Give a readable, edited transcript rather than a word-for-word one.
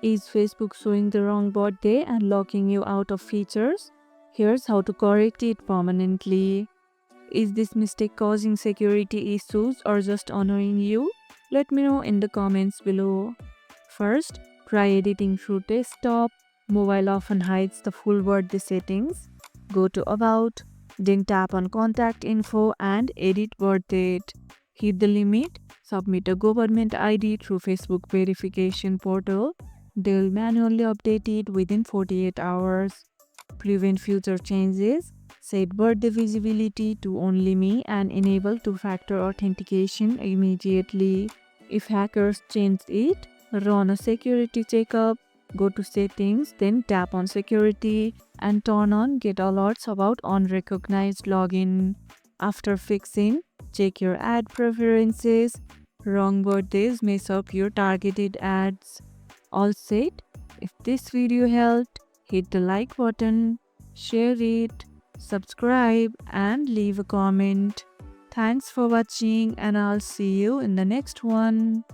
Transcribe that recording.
Is Facebook showing the wrong birthday and locking you out of features? Here's how to correct it permanently. Is this mistake causing security issues or just annoying you? Let me know in the comments below. First, try editing through desktop. Mobile often hides the full birthday settings. Go to About, then tap on Contact Info and Edit Birth Date. Hit the limit, submit a government ID through Facebook verification portal. They'll manually update it within 48 hours. Prevent future changes. Set birthday visibility to only me and enable two-factor authentication immediately. If hackers change it, run a security checkup, go to settings, then tap on security and turn on get alerts about unrecognized login. After fixing, check your ad preferences. Wrong birthdays mess up your targeted ads. All set? If this video helped, hit the like button, share it, subscribe and leave a comment. Thanks for watching and I'll see you in the next one.